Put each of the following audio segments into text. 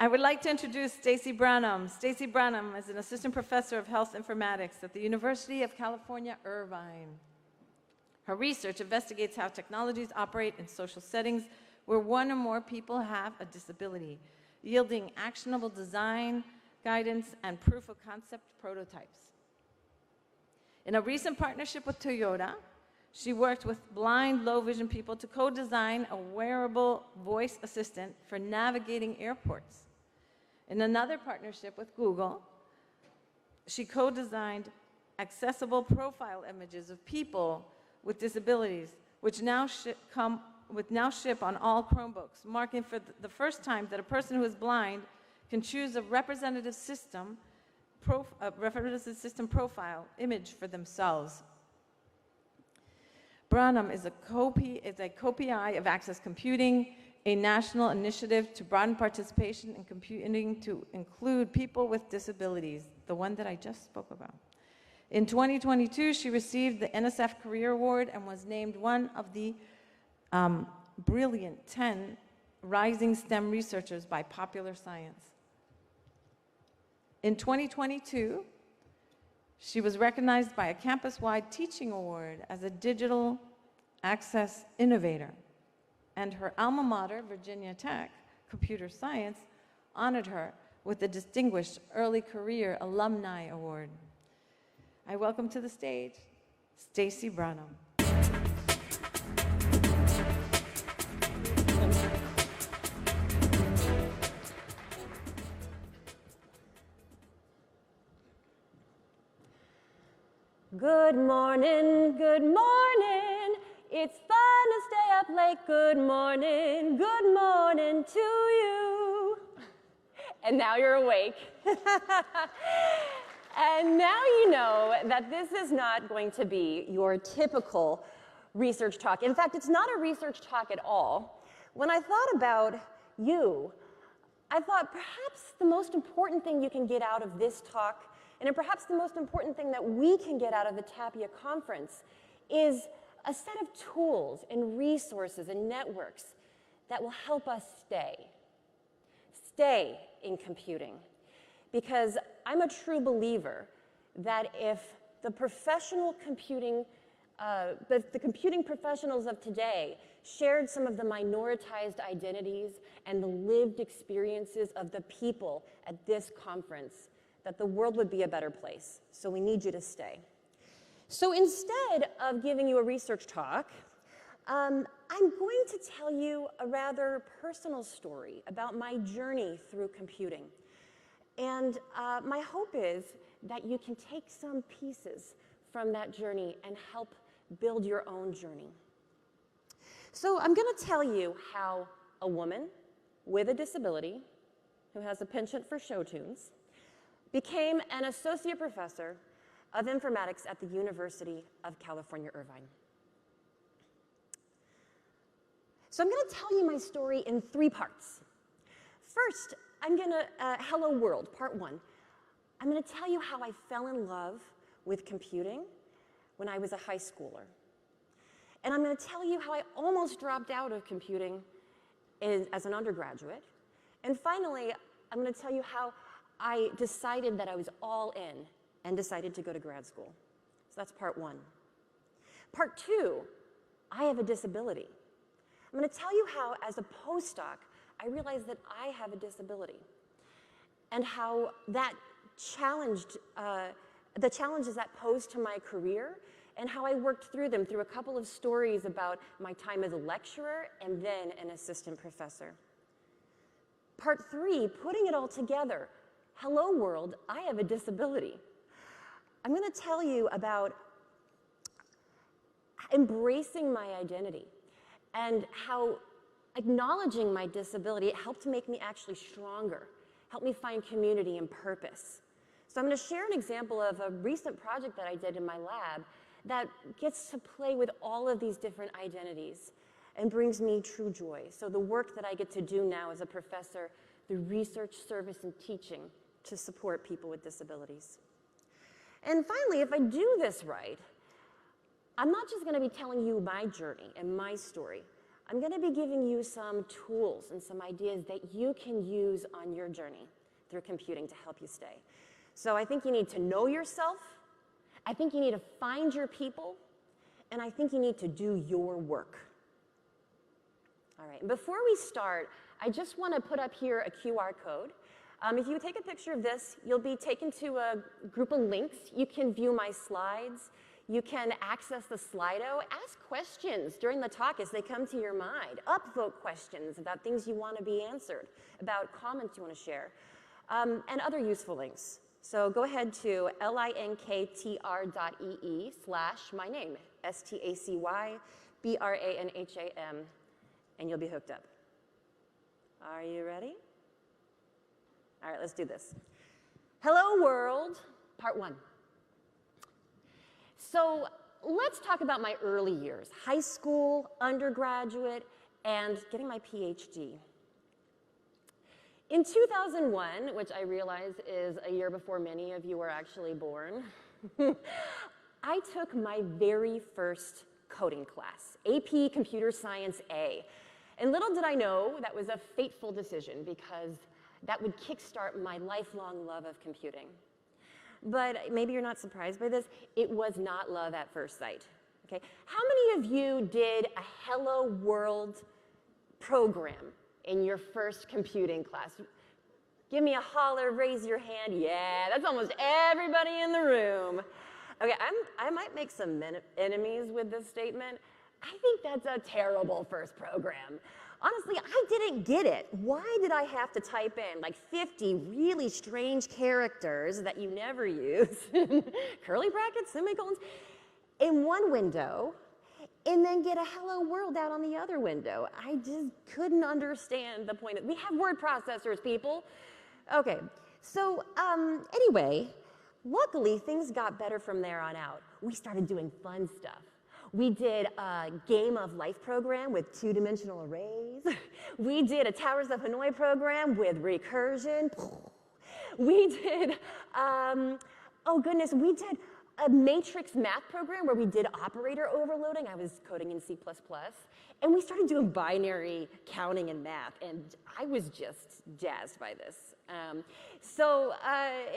I would like to introduce Stacy Branham. Stacy Branham is an assistant professor of health informatics at the University of California, Irvine. Her research investigates how technologies operate in social settings where one or more people have a disability, yielding actionable design, guidance, and proof of concept prototypes. In a recent partnership with Toyota, she worked with blind, low-vision people to co-design a wearable voice assistant for navigating airports. In another partnership with Google, she co-designed accessible profile images of people with disabilities, which now ship on all Chromebooks, marking for the first time that a person who is blind can choose a representative system profile image for themselves. Branham is a co-PI of Access Computing, a national initiative to broaden participation in computing to include people with disabilities, the one that I just spoke about. In 2022, she received the NSF Career Award and was named one of the brilliant 10 rising STEM researchers by Popular Science. In 2022, she was recognized by a campus-wide teaching award as a digital access innovator, and her alma mater, Virginia Tech Computer Science, honored her with the Distinguished Early Career Alumni Award. I welcome to the stage Stacy Branham. Good morning, good morning. It's fun to stay up late. Good morning to you. And now you're awake. And now you know that this is not going to be your typical research talk. In fact, it's not a research talk at all. When I thought about you, I thought perhaps the most important thing you can get out of this talk, and perhaps the most important thing that we can get out of the Tapia conference, is a set of tools and resources and networks that will help us stay in computing. Because I'm a true believer that if the computing professionals of today shared some of the minoritized identities and the lived experiences of the people at this conference, that the world would be a better place. So we need you to stay. So instead of giving you a research talk, I'm going to tell you a rather personal story about my journey through computing. And my hope is that you can take some pieces from that journey and help build your own journey. So I'm going to tell you how a woman with a disability who has a penchant for show tunes became an associate professor of informatics at the University of California, Irvine. So I'm going to tell you my story in 3 parts. First, I'm going to, hello world, part 1. I'm going to tell you how I fell in love with computing when I was a high schooler. And I'm going to tell you how I almost dropped out of computing as an undergraduate. And finally, I'm going to tell you how I decided that I was all in and decided to go to grad school. So that's part 1. Part 2, I have a disability. I'm going to tell you how, as a postdoc, I realized that I have a disability and how that challenged, the challenges that posed to my career and how I worked through them through a couple of stories about my time as a lecturer and then an assistant professor. Part 3, putting it all together. Hello world, I have a disability. I'm going to tell you about embracing my identity and how acknowledging my disability, it helped make me actually stronger, helped me find community and purpose. So I'm going to share an example of a recent project that I did in my lab that gets to play with all of these different identities and brings me true joy. So the work that I get to do now as a professor, the research, service, and teaching to support people with disabilities. And finally, if I do this right, I'm not just going to be telling you my journey and my story. I'm going to be giving you some tools and some ideas that you can use on your journey through computing to help you stay. So I think you need to know yourself, I think you need to find your people, and I think you need to do your work. All right, and before we start, I just want to put up here a QR code. If you take a picture of this, you'll be taken to a group of links. You can view my slides. You can access the Slido. Ask questions during the talk as they come to your mind. Upvote questions about things you want to be answered, about comments you want to share, and other useful links. So go ahead to linktr.ee/my name, STACYBRANHAM, and you'll be hooked up. Are you ready? All right, let's do this. Hello, world, part 1. So let's talk about my early years, high school, undergraduate, and getting my PhD. In 2001, which I realize is a year before many of you were actually born, I took my very first coding class, AP Computer Science A. And little did I know that was a fateful decision because that would kickstart my lifelong love of computing. But maybe you're not surprised by this. It was not love at first sight. Okay? How many of you did a Hello World program in your first computing class? Give me a holler, raise your hand. Yeah, that's almost everybody in the room. Okay, I might make some enemies with this statement. I think that's a terrible first program. Honestly, I didn't get it. Why did I have to type in like 50 really strange characters that you never use, curly brackets, semicolons, in one window, and then get a hello world out on the other window? I just couldn't understand the point. We have word processors, people. Okay, so anyway, luckily things got better from there on out. We started doing fun stuff. We did a Game of Life program with 2-dimensional arrays. We did a Towers of Hanoi program with recursion. We did, oh goodness, we did a matrix math program where we did operator overloading. I was coding in C++. And we started doing binary counting and math, and I was just jazzed by this. And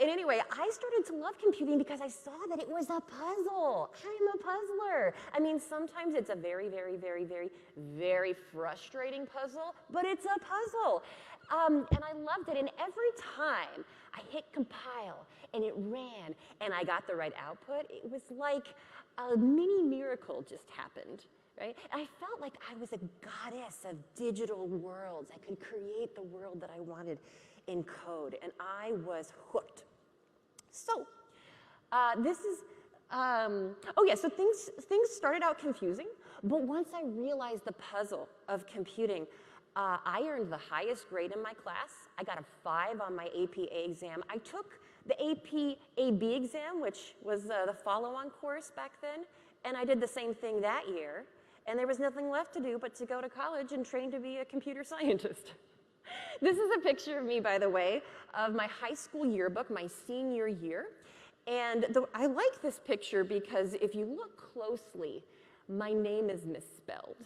anyway, I started to love computing because I saw that it was a puzzle. I'm a puzzler. I mean, sometimes it's a very, very, very, very, very frustrating puzzle, but it's a puzzle. And I loved it, and every time I hit compile, and it ran, and I got the right output, it was like a mini miracle just happened. Right? I felt like I was a goddess of digital worlds. I could create the world that I wanted in code, and I was hooked. So this is, so things started out confusing, but once I realized the puzzle of computing, I earned the highest grade in my class. I got a 5 on my APA exam. I took the AP AB exam, which was the follow-on course back then, and I did the same thing that year. And there was nothing left to do but to go to college and train to be a computer scientist. This is a picture of me, by the way, of my high school yearbook, my senior year. And I like this picture because if you look closely, my name is misspelled.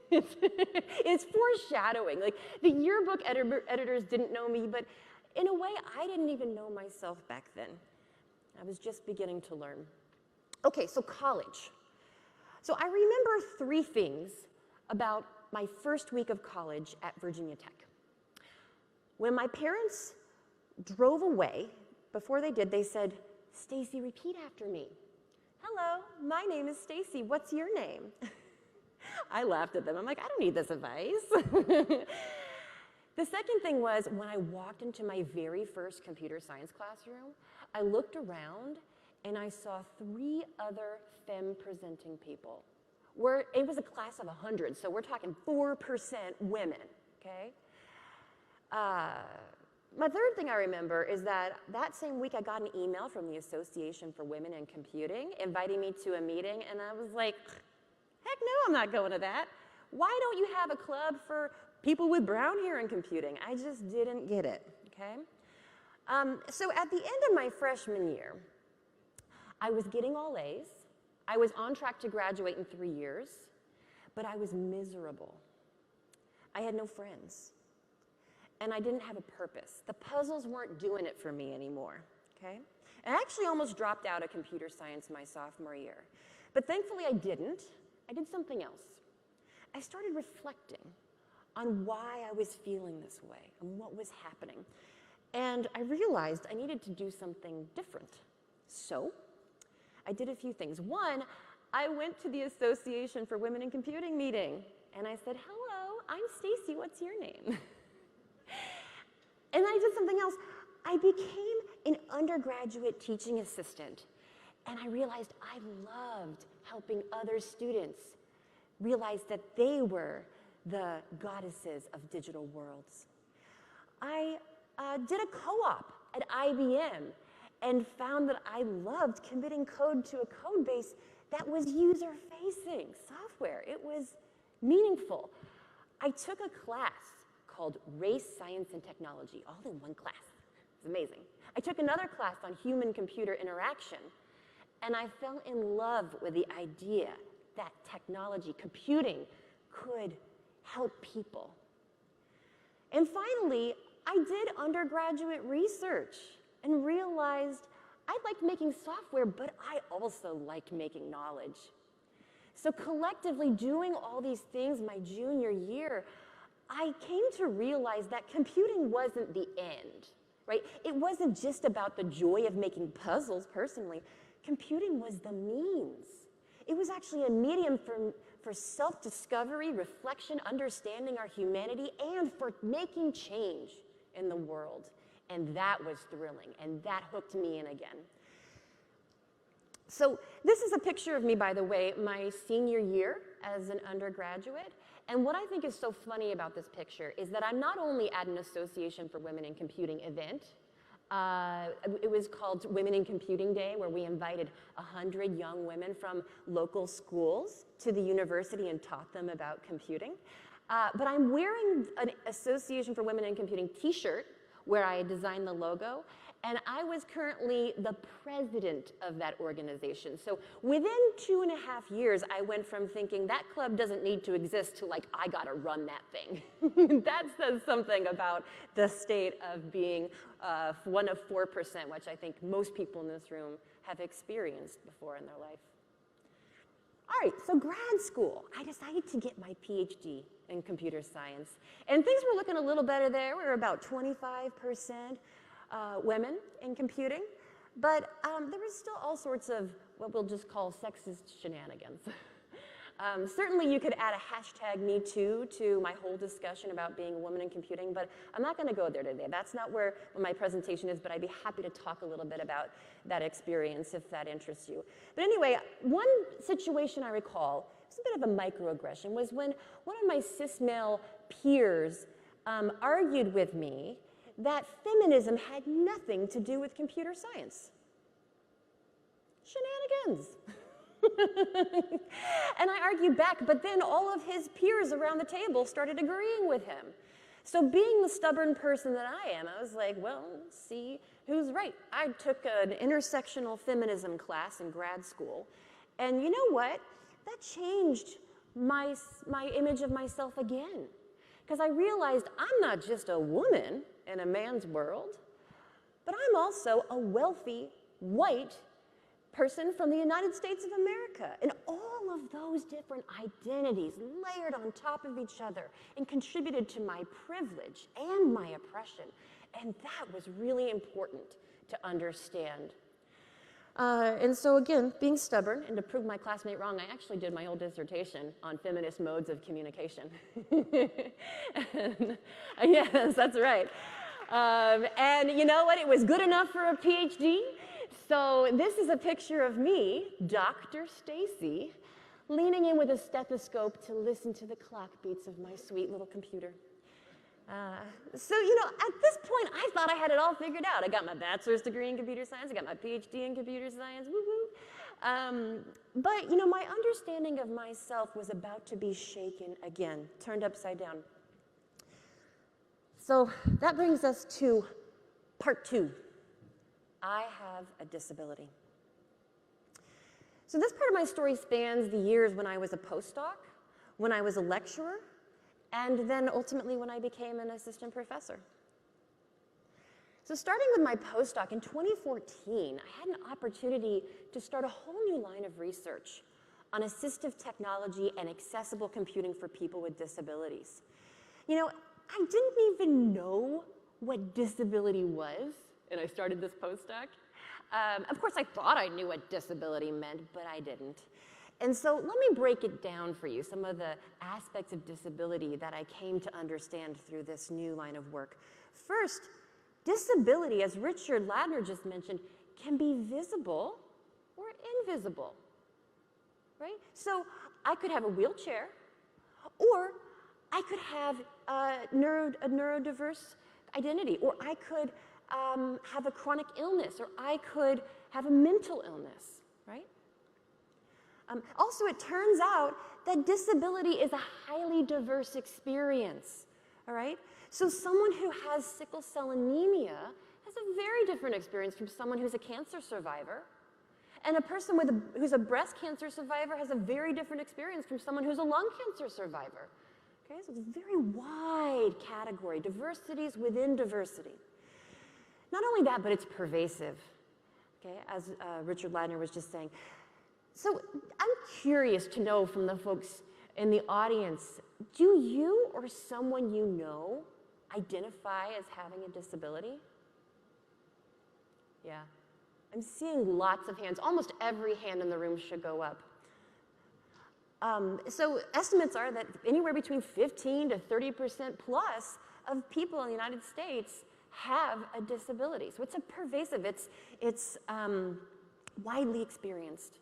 It's foreshadowing. Like, the yearbook editors didn't know me, but in a way, I didn't even know myself back then. I was just beginning to learn. Okay, so college. So I remember 3 things about my first week of college at Virginia Tech. When my parents drove away, before they did, they said, "Stacy, repeat after me." "Hello, my name is Stacy. What's your name?" I laughed at them. I'm like, I don't need this advice. The second thing was, when I walked into my very first computer science classroom, I looked around and I saw 3 other femme-presenting people. It was a class of 100, so we're talking 4% women, okay? My third thing I remember is that same week I got an email from the Association for Women in Computing inviting me to a meeting, and I was like, heck no, I'm not going to that. Why don't you have a club for people with brown hair in computing? I just didn't get it, okay? So at the end of my freshman year, I was getting all A's. I was on track to graduate in 3 years, but I was miserable. I had no friends. And I didn't have a purpose. The puzzles weren't doing it for me anymore, okay? And I actually almost dropped out of computer science my sophomore year. But thankfully I didn't. I did something else. I started reflecting on why I was feeling this way and what was happening. And I realized I needed to do something different. So I did a few things. One, I went to the Association for Women in Computing meeting, and I said, hello, I'm Stacy, what's your name? And I did something else. I became an undergraduate teaching assistant, and I realized I loved helping other students realize that they were the goddesses of digital worlds. I did a co-op at IBM and found that I loved committing code to a code base that was user-facing software. It was meaningful. I took a class called Race, Science, and Technology, all in one class. It's amazing. I took another class on human-computer interaction, and I fell in love with the idea that technology, computing, could help people. And finally, I did undergraduate research and realized I liked making software, but I also liked making knowledge. So collectively doing all these things my junior year, I came to realize that computing wasn't the end, right? It wasn't just about the joy of making puzzles personally. Computing was the means. It was actually a medium for self-discovery, reflection, understanding our humanity, and for making change in the world. And that was thrilling, and that hooked me in again. So this is a picture of me, by the way, my senior year as an undergraduate. And what I think is so funny about this picture is that I'm not only at an Association for Women in Computing event. It was called Women in Computing Day, where we invited 100 young women from local schools to the university and taught them about computing. But I'm wearing an Association for Women in Computing t-shirt where I designed the logo, and I was currently the president of that organization. So within 2.5 years, I went from thinking that club doesn't need to exist to like, I gotta run that thing. That says something about the state of being one of 4%, which I think most people in this room have experienced before in their life. All right, so grad school. I decided to get my PhD in computer science. And things were looking a little better there. We were about 25% women in computing. But there was still all sorts of what we'll just call sexist shenanigans. Certainly you could add a hashtag #MeToo to my whole discussion about being a woman in computing, but I'm not going to go there today. That's not where my presentation is, but I'd be happy to talk a little bit about that experience if that interests you. But anyway, one situation I recall, it's a bit of a microaggression, was when one of my cis male peers argued with me that feminism had nothing to do with computer science. Shenanigans. And I argued back, but then all of his peers around the table started agreeing with him. So being the stubborn person that I am, I was like, well, let's see who's right. I took an intersectional feminism class in grad school, and you know what? That changed my image of myself again. Because I realized I'm not just a woman in a man's world, but I'm also a wealthy, white person from the United States of America. And all of those different identities layered on top of each other and contributed to my privilege and my oppression. And that was really important to understand. And so again, being stubborn, and to prove my classmate wrong, I actually did my whole dissertation on feminist modes of communication. And, yes, that's right. And you know what? It was good enough for a PhD. So this is a picture of me, Dr. Stacy, leaning in with a stethoscope to listen to the clock beats of my sweet little computer. So, you know, at this point, I thought I had it all figured out. I got my bachelor's degree in computer science. I got my PhD in computer science. Woo-woo. But, you know, my understanding of myself was about to be shaken again, turned upside down. So that brings us to part 2. I have a disability. So this part of my story spans the years when I was a postdoc, when I was a lecturer, and then ultimately when I became an assistant professor. So starting with my postdoc in 2014, I had an opportunity to start a whole new line of research on assistive technology and accessible computing for people with disabilities. You know, I didn't even know what disability was, and I started this postdoc. Of course, I thought I knew what disability meant, but I didn't. And so let me break it down for you, some of the aspects of disability that I came to understand through this new line of work. First, disability, as Richard Ladner just mentioned, can be visible or invisible, right? So I could have a wheelchair, or I could have a neurodiverse identity, or I could have a chronic illness, or I could have a mental illness, right? Also, it turns out that disability is a highly diverse experience, all right? So someone who has sickle cell anemia has a very different experience from someone who's a cancer survivor. And a person who's a breast cancer survivor has a very different experience from someone who's a lung cancer survivor. Okay, so it's a very wide category, diversities within diversity. Not only that, but it's pervasive, okay, as Richard Ladner was just saying. So I'm curious to know from the folks in the audience, do you or someone you know identify as having a disability? Yeah, I'm seeing lots of hands. Almost every hand in the room should go up. So estimates are that anywhere between 15 to 30% plus of people in the United States have a disability. So it's a pervasive, it's widely experienced.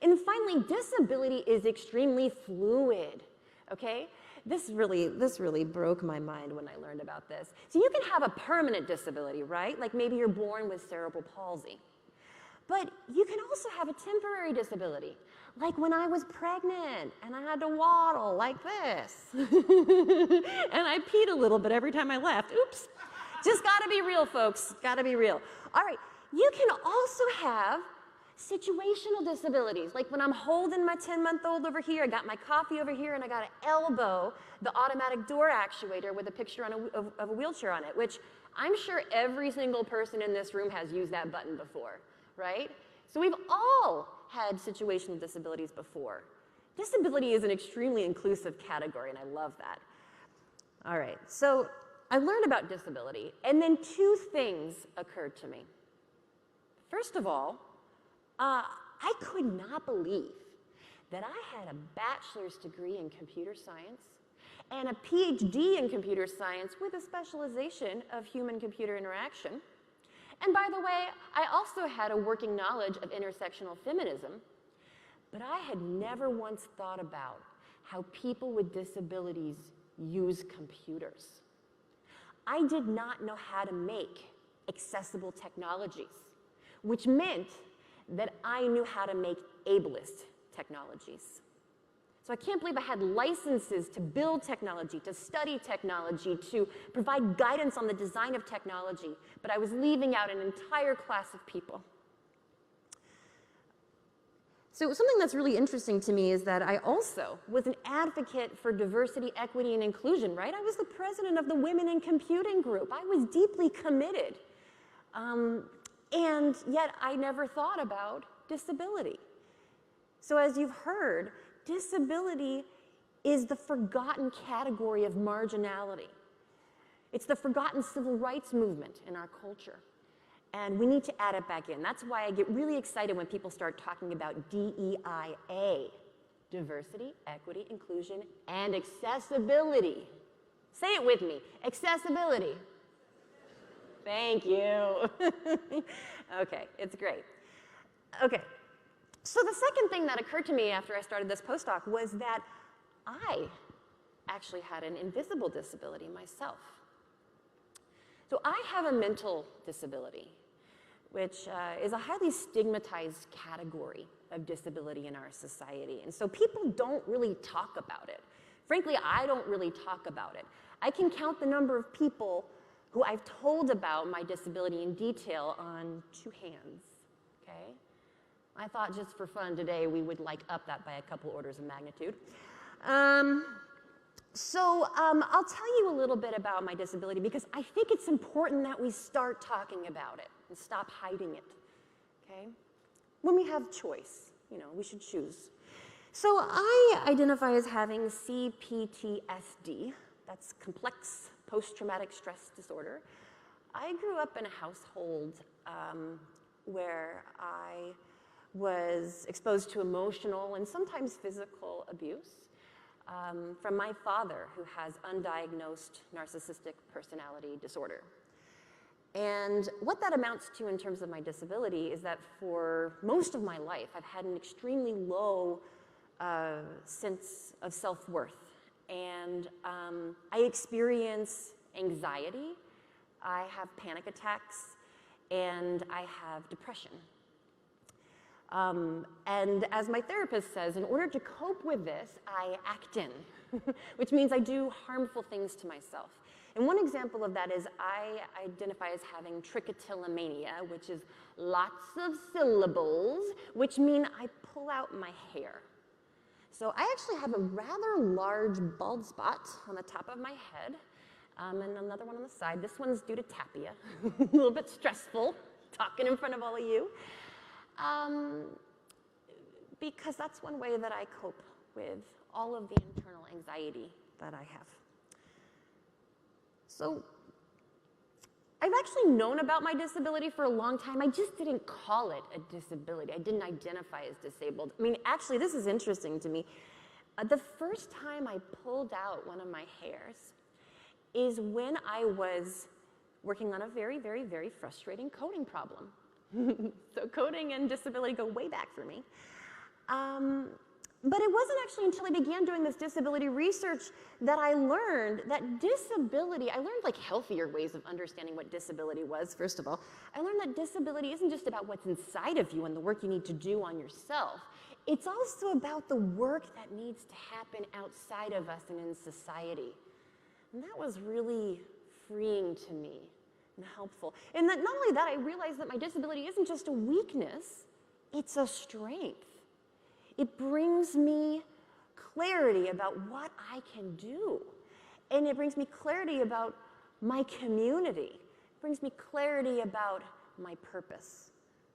And finally, disability is extremely fluid, okay? This really broke my mind when I learned about this. So you can have a permanent disability, right? Like maybe you're born with cerebral palsy. But you can also have a temporary disability, like when I was pregnant and I had to waddle like this. And I peed a little bit every time I laughed. Oops. Just gotta be real, folks. Gotta be real. All right, you can also have situational disabilities, like when I'm holding my 10-month-old over here, I got my coffee over here, and I got to elbow the automatic door actuator with a picture of a wheelchair on it, which I'm sure every single person in this room has used that button before, right? So we've all had situational disabilities before. Disability is an extremely inclusive category, and I love that. All right, so I learned about disability, and then two things occurred to me. First of all, I could not believe that I had a bachelor's degree in computer science and a PhD in computer science with a specialization of human-computer interaction. And by the way, I also had a working knowledge of intersectional feminism, but I had never once thought about how people with disabilities use computers. I did not know how to make accessible technologies, which meant that I knew how to make ableist technologies. So I can't believe I had licenses to build technology, to study technology, to provide guidance on the design of technology, but I was leaving out an entire class of people. So something that's really interesting to me is that I also was an advocate for diversity, equity, and inclusion, right? I was the president of the Women in Computing group. I was deeply committed. And yet I never thought about disability. So as you've heard, disability is the forgotten category of marginality. It's the forgotten civil rights movement in our culture. And we need to add it back in. That's why I get really excited when people start talking about DEIA, diversity, equity, inclusion, and accessibility. Say it with me, accessibility. Thank you. Okay, it's great. Okay, so the second thing that occurred to me after I started this postdoc was that I actually had an invisible disability myself. So I have a mental disability, which is a highly stigmatized category of disability in our society. And so people don't really talk about it. Frankly, I don't really talk about it. I can count the number of people who I've told about my disability in detail on 2 hands, okay? I thought just for fun today we would like up that by a couple orders of magnitude. So I'll tell you a little bit about my disability because I think it's important that we start talking about it and stop hiding it, okay? When we have choice, we should choose. So I identify as having CPTSD, that's complex post-traumatic stress disorder. I grew up in a household where I was exposed to emotional and sometimes physical abuse from my father, who has undiagnosed narcissistic personality disorder. And what that amounts to in terms of my disability is that for most of my life, I've had an extremely low sense of self-worth. And I experience anxiety, I have panic attacks, and I have depression. And as my therapist says, in order to cope with this, I act in, which means I do harmful things to myself. And one example of that is I identify as having trichotillomania, which is lots of syllables, which mean I pull out my hair. So I actually have a rather large bald spot on the top of my head, and another one on the side. This one's due to Tapia, a little bit stressful, talking in front of all of you. Because that's one way that I cope with all of the internal anxiety that I have. So I've actually known about my disability for a long time. I just didn't call it a disability. I didn't identify as disabled. I mean, actually, this is interesting to me. The first time I pulled out one of my hairs is when I was working on a very, very, very frustrating coding problem. So coding and disability go way back for me. But it wasn't actually until I began doing this disability research that I learned that disability, I learned like healthier ways of understanding what disability was, first of all. I learned that disability isn't just about what's inside of you and the work you need to do on yourself. It's also about the work that needs to happen outside of us and in society. And that was really freeing to me and helpful. And that not only that, I realized that my disability isn't just a weakness, it's a strength. It brings me clarity about what I can do. And it brings me clarity about my community. It brings me clarity about my purpose,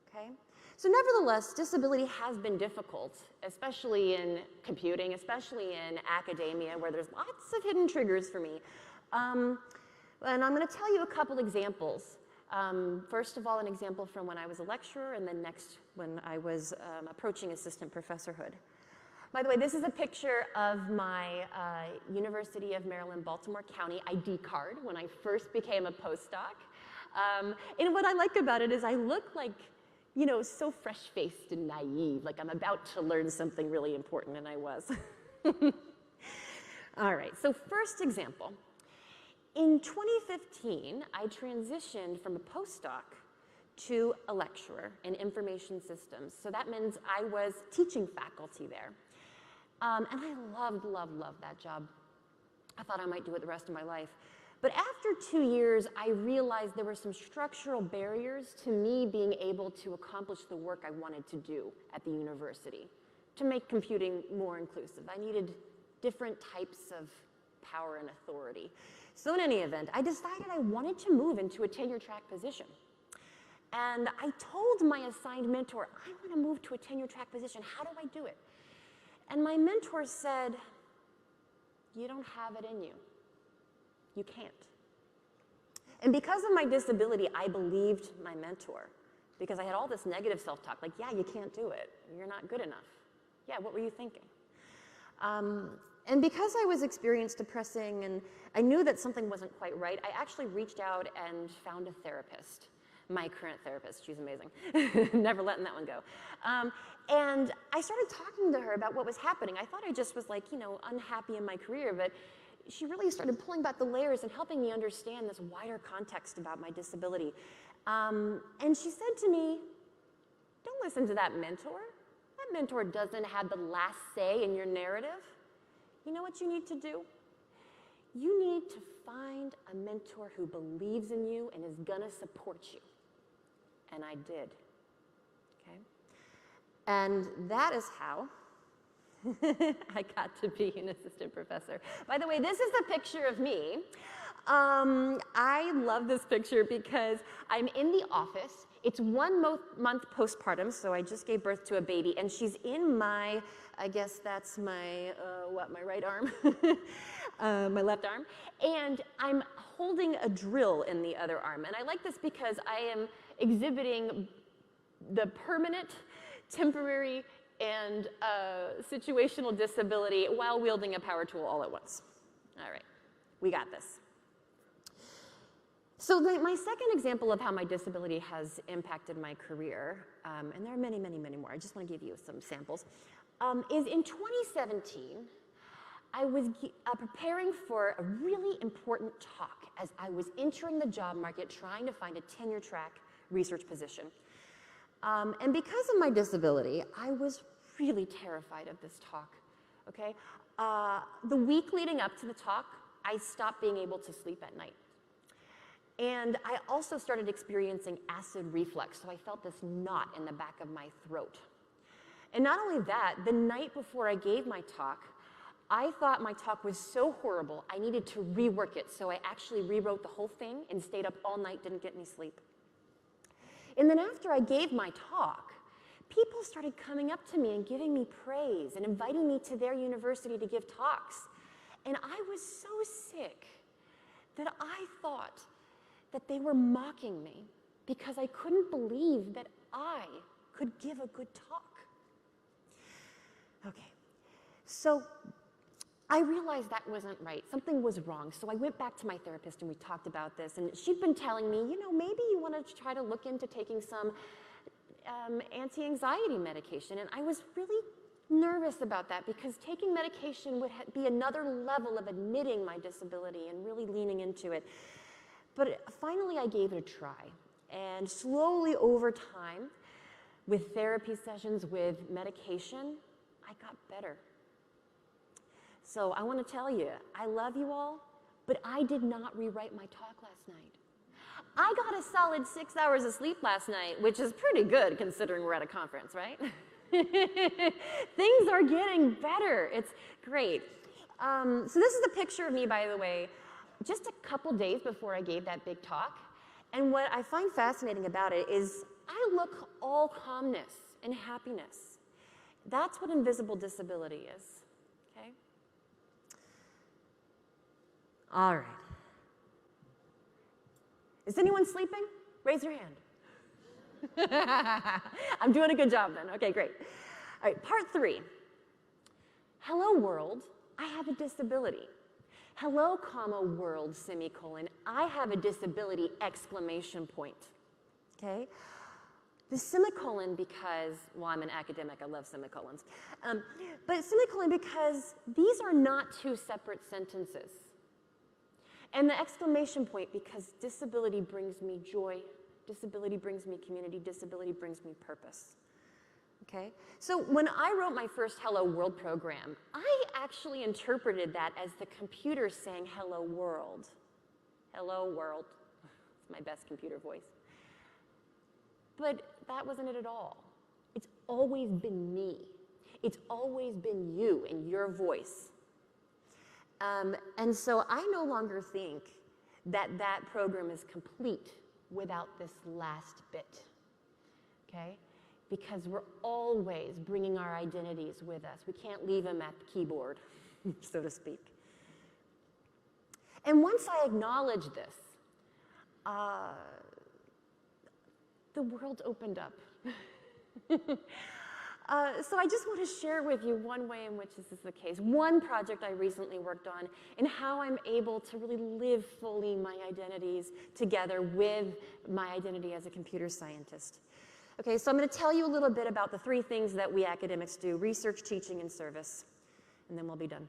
okay? So nevertheless, disability has been difficult, especially in computing, especially in academia, where there's lots of hidden triggers for me. And I'm going to tell you a couple examples. First of all, an example from when I was a lecturer, and then next when I was approaching assistant professorhood. By the way, this is a picture of my University of Maryland, Baltimore County ID card when I first became a postdoc. And what I like about it is I look like, so fresh-faced and naive, like I'm about to learn something really important, and I was. All right, so first example. In 2015, I transitioned from a postdoc to a lecturer in information systems. So that means I was teaching faculty there. And I loved that job. I thought I might do it the rest of my life. But after 2 years, I realized there were some structural barriers to me being able to accomplish the work I wanted to do at the university, to make computing more inclusive. I needed different types of power and authority. So in any event, I decided I wanted to move into a tenure-track position. And I told my assigned mentor, I want to move to a tenure-track position. How do I do it? And my mentor said, you don't have it in you. You can't. And because of my disability, I believed my mentor, because I had all this negative self-talk, like, yeah, you can't do it. You're not good enough. Yeah, what were you thinking? And because I was experienced depressing and I knew that something wasn't quite right, I actually reached out and found a therapist, my current therapist. She's amazing. Never letting that one go. And I started talking to her about what was happening. I thought I just was like, unhappy in my career, but she really started pulling back the layers and helping me understand this wider context about my disability. And she said to me, don't listen to that mentor. That mentor doesn't have the last say in your narrative. You know what you need to do? You need to find a mentor who believes in you and is gonna support you. And I did, okay? And that is how I got to be an assistant professor. By the way, this is a picture of me. I love this picture because I'm in the office. It's 1 month postpartum, so I just gave birth to a baby, and she's in my, I guess that's my, my right arm, my left arm, and I'm holding a drill in the other arm. And I like this because I am exhibiting the permanent, temporary, and situational disability while wielding a power tool all at once. All right, we got this. So my second example of how my disability has impacted my career, and there are many, many, many more, I just want to give you some samples, is in 2017, I was preparing for a really important talk as I was entering the job market trying to find a tenure track research position. And because of my disability, I was really terrified of this talk, okay? The week leading up to the talk, I stopped being able to sleep at night. And I also started experiencing acid reflux, so I felt this knot in the back of my throat. And not only that, the night before I gave my talk, I thought my talk was so horrible, I needed to rework it, so I actually rewrote the whole thing and stayed up all night, didn't get any sleep. And then after I gave my talk, people started coming up to me and giving me praise and inviting me to their university to give talks. And I was so sick that I thought that they were mocking me because I couldn't believe that I could give a good talk. Okay, so I realized that wasn't right. Something was wrong. So I went back to my therapist and we talked about this. And she'd been telling me, you know, maybe you want to try to look into taking some anti-anxiety medication. And I was really nervous about that because taking medication would be another level of admitting my disability and really leaning into it. But finally I gave it a try. And slowly over time, with therapy sessions, with medication, I got better. So I want to tell you, I love you all, but I did not rewrite my talk last night. I got a solid 6 hours of sleep last night, which is pretty good considering we're at a conference, right? Things are getting better. It's great. So this is a picture of me, by the way, just a couple days before I gave that big talk. And what I find fascinating about it is I look all calmness and happiness. That's what invisible disability is, okay? All right. Is anyone sleeping? Raise your hand. I'm doing a good job then. Okay, great. All right, part 3. Hello, world. I have a disability. Hello, comma, world, semicolon. I have a disability, exclamation point. Okay? The semicolon because, well, I'm an academic, I love semicolons. But semicolon because these are not two separate sentences. And the exclamation point because disability brings me joy, disability brings me community, disability brings me purpose. Okay? So when I wrote my first Hello World program, I actually interpreted that as the computer saying hello world. Hello world. It's my best computer voice. But that wasn't it at all. It's always been me. It's always been you and your voice. And so I no longer think that that program is complete without this last bit, okay? Because we're always bringing our identities with us. We can't leave them at the keyboard, so to speak. And once I acknowledged this, the world opened up. So I just want to share with you one way in which this is the case, one project I recently worked on, and how I'm able to really live fully my identities together with my identity as a computer scientist. Okay, so I'm going to tell you a little bit about the 3 things that we academics do: research, teaching, and service, and then we'll be done.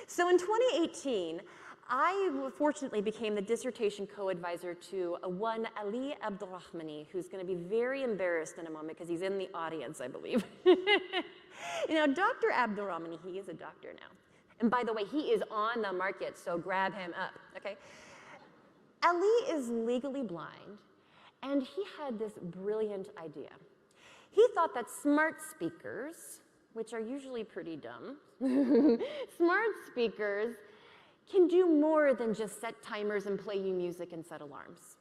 So in 2018, I fortunately became the dissertation co-advisor to one Ali Abdurrahmani, who's going to be very embarrassed in a moment because he's in the audience, I believe. You know, Dr. Abdurrahmani, he is a doctor now. And by the way, he is on the market, so grab him up, okay? Ali is legally blind, and he had this brilliant idea. He thought that smart speakers which are usually pretty dumb, smart speakers can do more than just set timers and play you music and set alarms.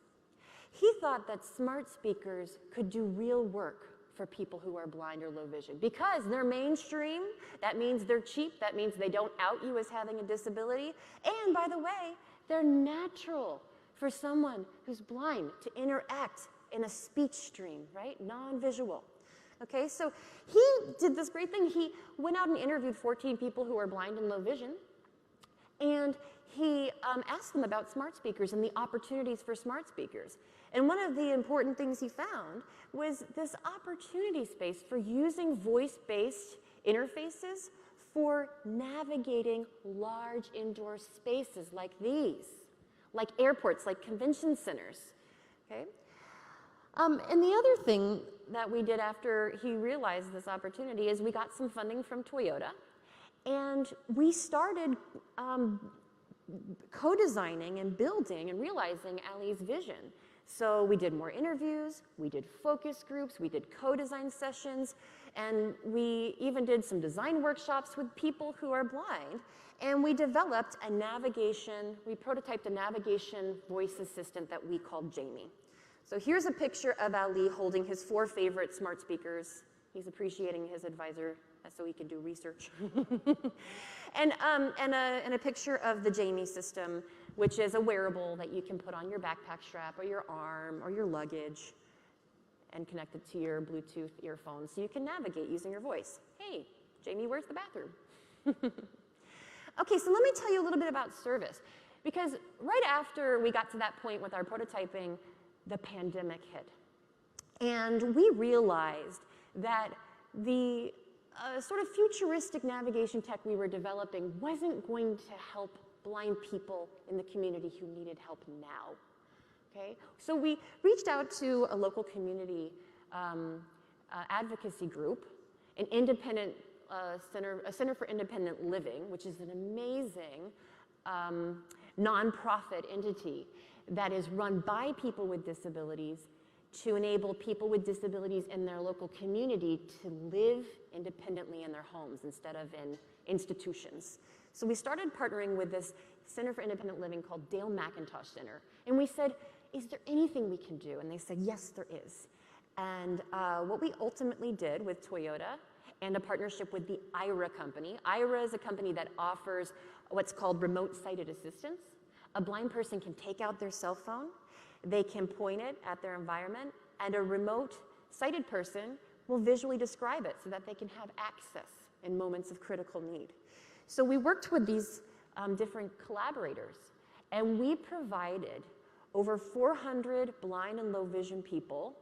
He thought that smart speakers could do real work for people who are blind or low vision. Because they're mainstream, that means they're cheap, that means they don't out you as having a disability, and by the way, they're natural for someone who's blind to interact in a speech stream, right? Non-visual. Okay, so he did this great thing. He went out and interviewed 14 people who are blind and low vision, and he asked them about smart speakers and the opportunities for smart speakers. And one of the important things he found was this opportunity space for using voice-based interfaces for navigating large indoor spaces like these, like airports, like convention centers, okay? And the other thing that we did after he realized this opportunity is we got some funding from Toyota, and we started co-designing and building and realizing Ali's vision. So we did more interviews, we did focus groups, we did co-design sessions, and we even did some design workshops with people who are blind. And we developed a navigation, we prototyped a navigation voice assistant that we called Jamie. So here's a picture of Ali holding his 4 favorite smart speakers. He's appreciating his advisor so he can do research. and a picture of the Jamie system, which is a wearable that you can put on your backpack strap or your arm or your luggage and connect it to your Bluetooth earphones so you can navigate using your voice. Hey, Jamie, where's the bathroom? Okay, so let me tell you a little bit about service. Because right after we got to that point with our prototyping, the pandemic hit. And we realized that the sort of futuristic navigation tech we were developing wasn't going to help blind people in the community who needed help now. Okay? So we reached out to a local community advocacy group, an independent Center for Independent Living, which is an amazing nonprofit entity that is run by people with disabilities to enable people with disabilities in their local community to live independently in their homes instead of in institutions. So we started partnering with this Center for Independent Living called Dale McIntosh Center. And we said, is there anything we can do? And they said, yes, there is. And what we ultimately did with Toyota and a partnership with the IRA company. IRA is a company that offers what's called remote sighted assistance. A blind person can take out their cell phone, they can point it at their environment, and a remote sighted person will visually describe it so that they can have access in moments of critical need. So we worked with these different collaborators, and we provided over 400 blind and low vision people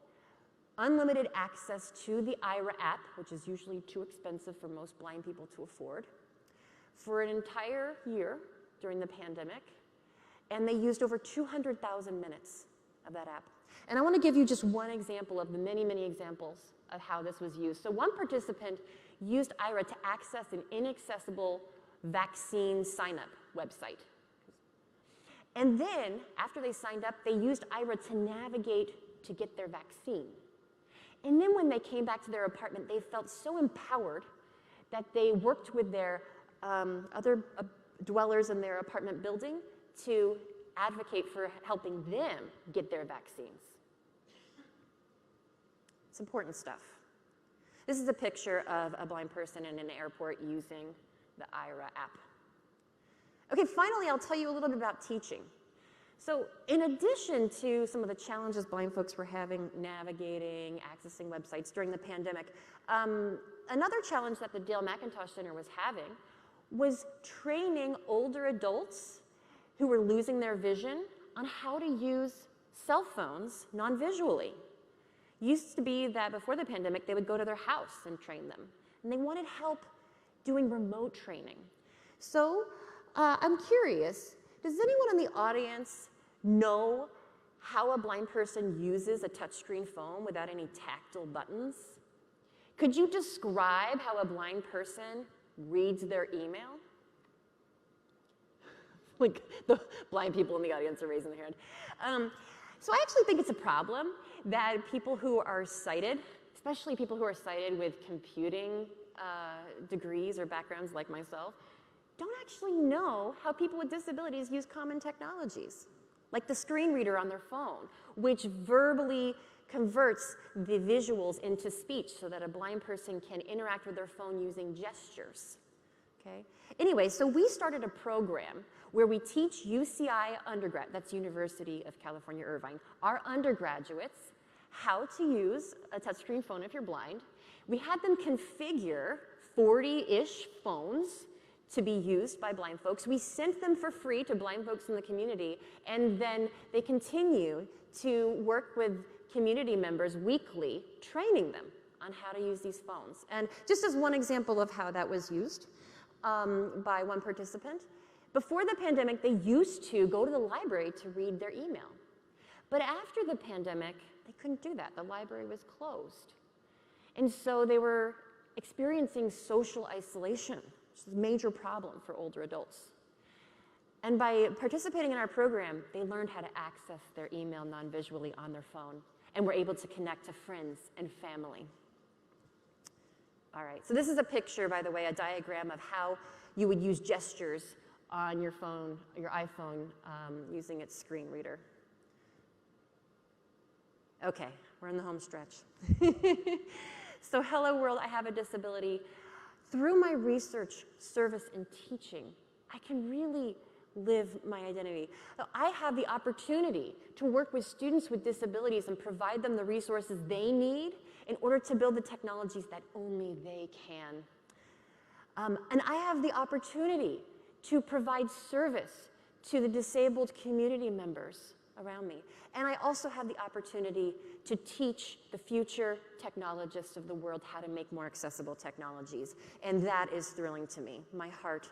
unlimited access to the IRA app, which is usually too expensive for most blind people to afford, for an entire year during the pandemic, and they used over 200,000 minutes of that app. And I want to give you just one example of the many, many examples of how this was used. So one participant used IRA to access an inaccessible vaccine sign-up website. And then, after they signed up, they used IRA to navigate to get their vaccine. And then when they came back to their apartment, they felt so empowered that they worked with their other dwellers in their apartment building to advocate for helping them get their vaccines. It's important stuff. This is a picture of a blind person in an airport using the IRA app. Okay, finally, I'll tell you a little bit about teaching. So in addition to some of the challenges blind folks were having navigating, accessing websites during the pandemic, another challenge that the Dale McIntosh Center was having was training older adults who were losing their vision on how to use cell phones non-visually. Used to be that before the pandemic, they would go to their house and train them. And they wanted help doing remote training. So I'm curious, does anyone in the audience know how a blind person uses a touchscreen phone without any tactile buttons? Could you describe how a blind person reads their email? Like, the blind people in the audience are raising their hand. So I actually think it's a problem that people who are sighted especially people who are sighted with computing degrees or backgrounds like myself, don't actually know how people with disabilities use common technologies, like the screen reader on their phone, which verbally converts the visuals into speech so that a blind person can interact with their phone using gestures. Okay? Anyway, so we started a program where we teach UCI undergrad, that's University of California, Irvine, our undergraduates how to use a touchscreen phone if you're blind. We had them configure 40-ish phones to be used by blind folks. We sent them for free to blind folks in the community, and then they continue to work with community members weekly, training them on how to use these phones. And just as one example of how that was used by one participant, before the pandemic, they used to go to the library to read their email. But after the pandemic, they couldn't do that. The library was closed. And so they were experiencing social isolation, which is a major problem for older adults. And by participating in our program, they learned how to access their email non-visually on their phone and were able to connect to friends and family. All right, so this is a picture, by the way, a diagram of how you would use gestures on your phone, your iPhone, using its screen reader. Okay, we're in the home stretch. So hello world, I have a disability. Through my research, service, and teaching, I can really live my identity. So I have the opportunity to work with students with disabilities and provide them the resources they need in order to build the technologies that only they can. And I have the opportunity to provide service to the disabled community members around me. And I also have the opportunity to teach the future technologists of the world how to make more accessible technologies. And that is thrilling to me. My heart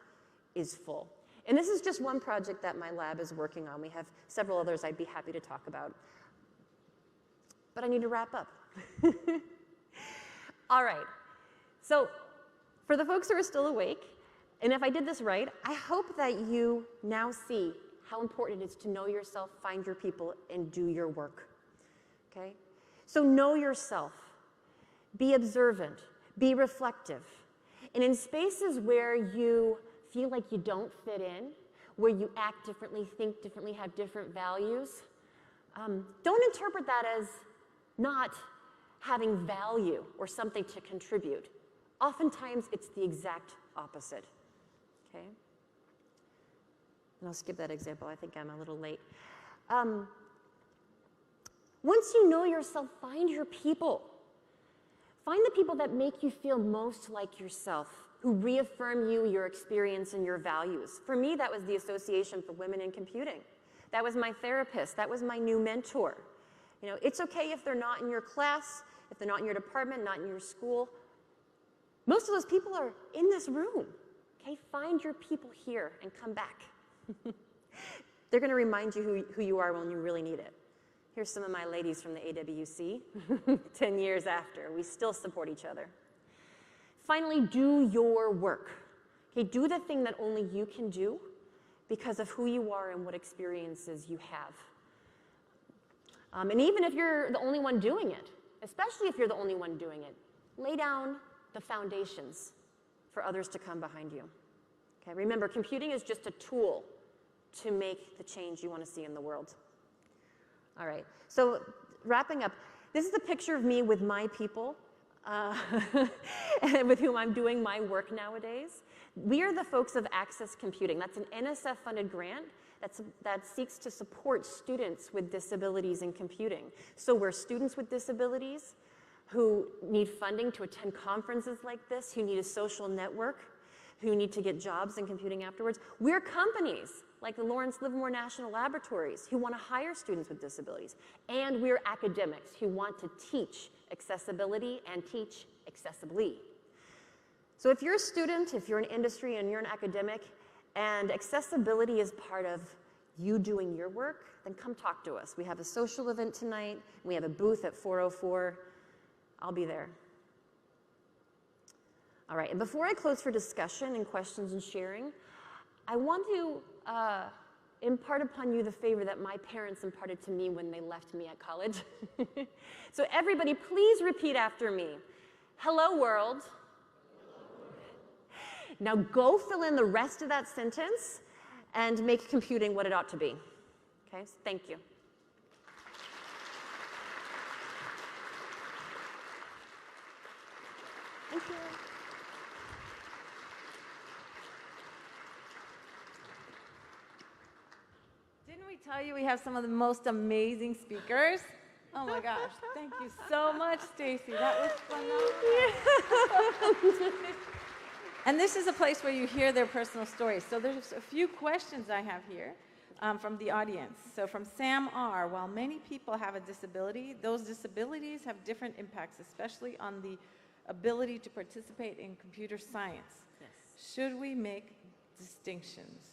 is full. And this is just one project that my lab is working on. We have several others I'd be happy to talk about. But I need to wrap up. All right. So for the folks who are still awake, and if I did this right, I hope that you now see how important it is to know yourself, find your people, and do your work. Okay? So know yourself. Be observant. Be reflective. And in spaces where you feel like you don't fit in, where you act differently, think differently, have different values, don't interpret that as not having value or something to contribute. Oftentimes, it's the exact opposite. Okay? And I'll skip that example. I think I'm a little late. Once you know yourself, find your people. Find the people that make you feel most like yourself, who reaffirm you, your experience, and your values. For me, that was the Association for Women in Computing. That was my therapist. That was my new mentor. You know, it's okay if they're not in your class, if they're not in your department, not in your school. Most of those people are in this room. Okay, find your people here and come back. They're going to remind you who you are when you really need it. Here's some of my ladies from the AWC, 10 years after. We still support each other. Finally, do your work. Okay, do the thing that only you can do because of who you are and what experiences you have. And even if you're the only one doing it, especially if you're the only one doing it, lay down the foundations for others to come behind you. Okay, remember, computing is just a tool to make the change you want to see in the world. All right, so wrapping up, this is a picture of me with my people, with whom I'm doing my work nowadays. We are the folks of Access Computing. That's an NSF-funded grant that seeks to support students with disabilities in computing. So we're students with disabilities who need funding to attend conferences like this, who need a social network, who need to get jobs in computing afterwards. We're companies like the Lawrence Livermore National Laboratories who want to hire students with disabilities. And we're academics who want to teach accessibility and teach accessibly. So if you're a student, if you're in industry and you're an academic, and accessibility is part of you doing your work, then come talk to us. We have a social event tonight. We have a booth at 404. I'll be there. All right, and before I close for discussion and questions and sharing, I want to impart upon you the favor that my parents imparted to me when they left me at college. So everybody, please repeat after me. Hello, world. Now go fill in the rest of that sentence and make computing what it ought to be. Okay, so thank you. Thank you. Didn't we tell you we have some of the most amazing speakers? Oh my gosh, thank you so much, Stacy. That was phenomenal. And this is a place where you hear their personal stories. So there's a few questions I have here from the audience. So from Sam R., while many people have a disability, those disabilities have different impacts, especially on the ability to participate in computer science. Yes. Should we make distinctions?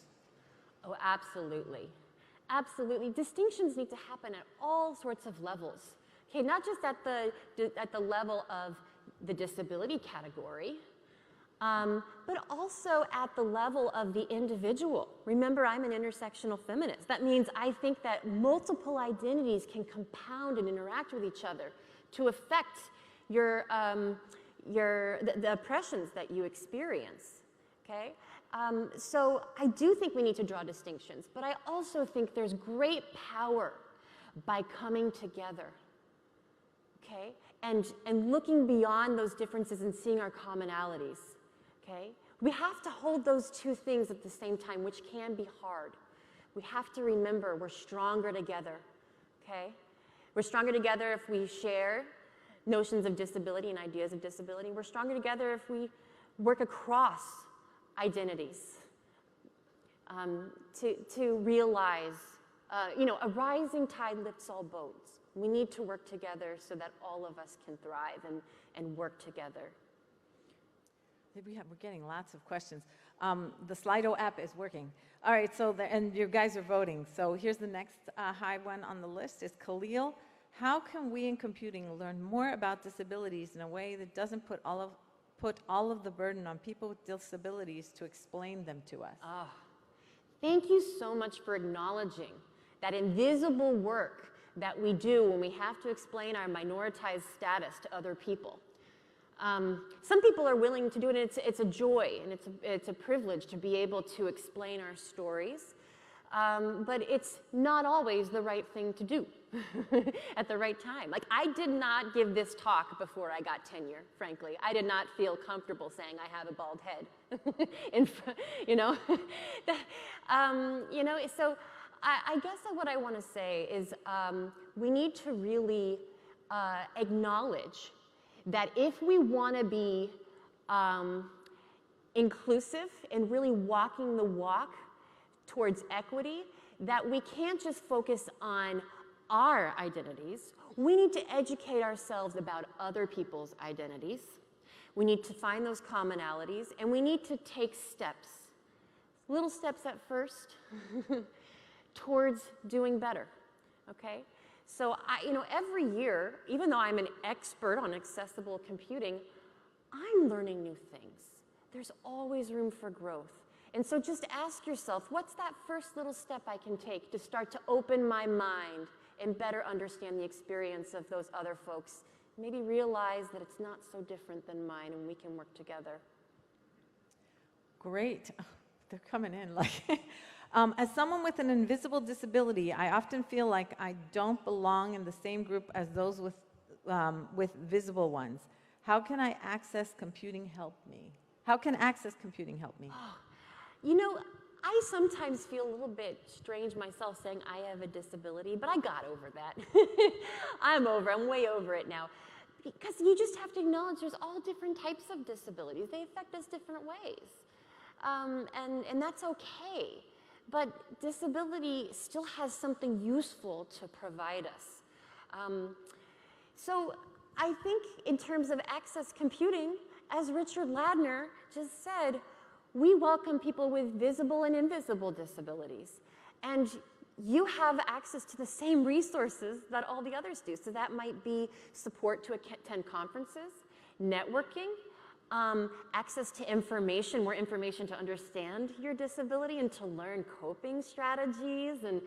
Oh, absolutely. Absolutely. Distinctions need to happen at all sorts of levels. Okay, not just at the level of the disability category, but also at the level of the individual. Remember, I'm an intersectional feminist. That means I think that multiple identities can compound and interact with each other to affect the oppressions that you experience. Okay? So I do think we need to draw distinctions, but I also think there's great power by coming together, okay? And looking beyond those differences and seeing our commonalities, okay? We have to hold those two things at the same time, which can be hard. We have to remember we're stronger together, okay? We're stronger together if we share notions of disability and ideas of disability. We're stronger together if we work across identities to realize, a rising tide lifts all boats. We need to work together so that all of us can thrive and work together. We're getting lots of questions. The Slido app is working. All right, so and you guys are voting. So here's the next high one on the list is Khalil. How can we in computing learn more about disabilities in a way that doesn't put all of the burden on people with disabilities to explain them to us? Oh, thank you so much for acknowledging that invisible work that we do when we have to explain our minoritized status to other people. Some people are willing to do it, and it's a joy, and it's a privilege to be able to explain our stories, but it's not always the right thing to do at the right time. Like, I did not give this talk before I got tenure, frankly. I did not feel comfortable saying I have a bald head, so I guess what I want to say is we need to really acknowledge that if we want to be inclusive and really walking the walk towards equity, that we can't just focus on our identities. We need to educate ourselves about other people's identities. We need to find those commonalities, and we need to take steps, little steps at first, towards doing better, okay? So every year, even though I'm an expert on accessible computing, I'm learning new things. There's always room for growth. And so just ask yourself, what's that first little step I can take to start to open my mind and better understand the experience of those other folks? Maybe realize that it's not so different than mine, and we can work together. Great. Oh, they're coming in like... as someone with an invisible disability, I often feel like I don't belong in the same group as those with visible ones. How can I access computing help me? How can access computing help me? Oh, I sometimes feel a little bit strange myself saying I have a disability, but I got over that. I'm way over it now. Because you just have to acknowledge there's all different types of disabilities. They affect us different ways. And that's okay. But disability still has something useful to provide us. So I think in terms of access computing, as Richard Ladner just said, we welcome people with visible and invisible disabilities. And you have access to the same resources that all the others do. So that might be support to attend conferences, networking, access to information, more information to understand your disability and to learn coping strategies, and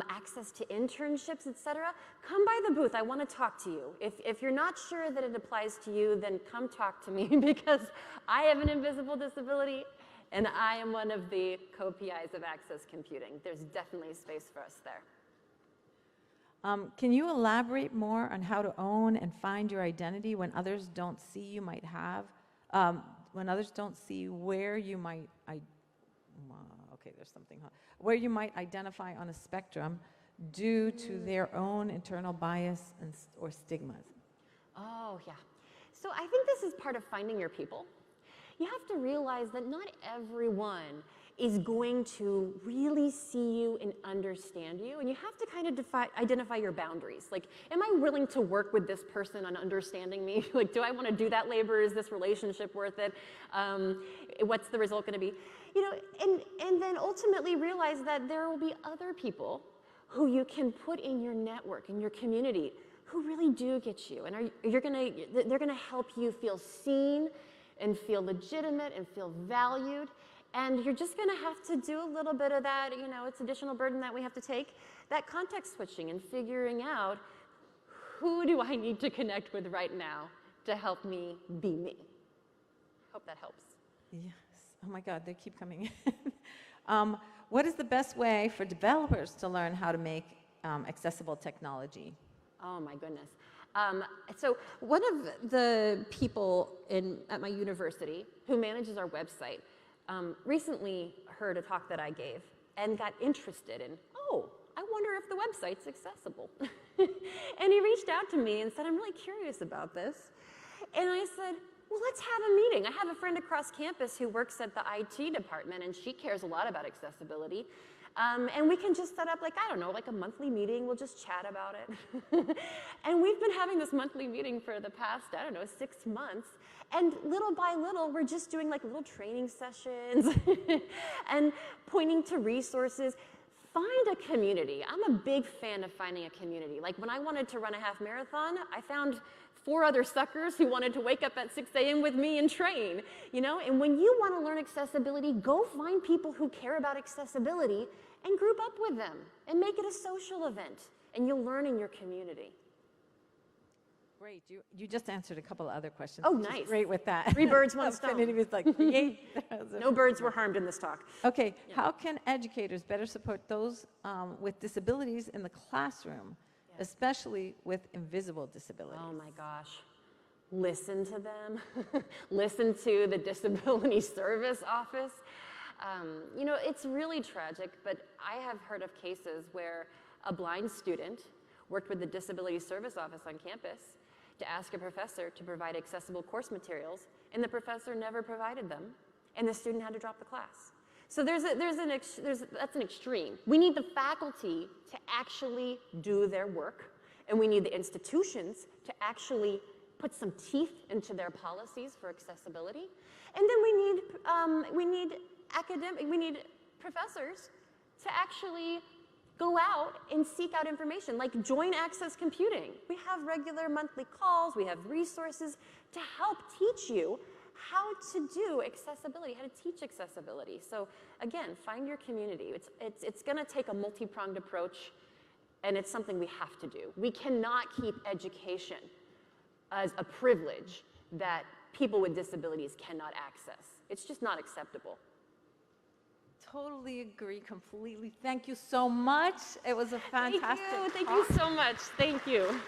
access to internships, etc. Come by the booth. I want to talk to you. If you're not sure that it applies to you, then come talk to me because I have an invisible disability and I am one of the co-PIs of Access Computing. There's definitely space for us there. Can you elaborate more on how to own and find your identity when others don't see you might have, when others don't see where you might, okay, there's something, where you might identify on a spectrum due to their own internal bias or stigmas? Oh, yeah. So I think this is part of finding your people. You have to realize that not everyone is going to really see you and understand you, and you have to kind of identify your boundaries. Like, am I willing to work with this person on understanding me? Like, do I want to do that labor? Is this relationship worth it? What's the result going to be? You know, and then ultimately realize that there will be other people who you can put in your network, in your community, who really do get you, and they're going to help you feel seen and feel legitimate and feel valued. And you're just going to have to do a little bit of that, you know, it's additional burden that we have to take, that context switching and figuring out who do I need to connect with right now to help me be me. Hope that helps. Yes. Oh my God, they keep coming in. What is the best way for developers to learn how to make accessible technology? Oh my goodness. So one of the people at my university who manages our website recently heard a talk that I gave and got interested in, oh, I wonder if the website's accessible. And he reached out to me and said, I'm really curious about this. And I said, well, let's have a meeting. I have a friend across campus who works at the IT department, and she cares a lot about accessibility. And we can just set up, like, I don't know, like a monthly meeting. We'll just chat about it. And we've been having this monthly meeting for the past, I don't know, 6 months. And little by little, we're just doing like little training sessions and pointing to resources. Find a community. I'm a big fan of finding a community. Like when I wanted to run a half marathon, I found 4 other suckers who wanted to wake up at 6 a.m. with me and train, you know? And when you want to learn accessibility, go find people who care about accessibility and group up with them and make it a social event, and you'll learn in your community. Great. You just answered a couple of other questions. Oh, nice. Great with that. 3 birds, 1 stone. It was like create. No birds were harmed in this talk. Okay. Yeah. How can educators better support those with disabilities in the classroom, especially with invisible disabilities? Oh my gosh. Listen to them. Listen to the Disability Service Office. You know, it's really tragic, but I have heard of cases where a blind student worked with the Disability Service Office on campus to ask a professor to provide accessible course materials, and the professor never provided them, and the student had to drop the class. So that's an extreme. We need the faculty to actually do their work, and we need the institutions to actually put some teeth into their policies for accessibility. And then we need professors to actually go out and seek out information, like join Access Computing. We have regular monthly calls, we have resources to help teach you how to do accessibility, how to teach accessibility. So again, find your community. It's gonna take a multi-pronged approach, and it's something we have to do. We cannot keep education as a privilege that people with disabilities cannot access. It's just not acceptable. Totally agree, completely. Thank you so much. It was a fantastic Thank you so much. Thank you.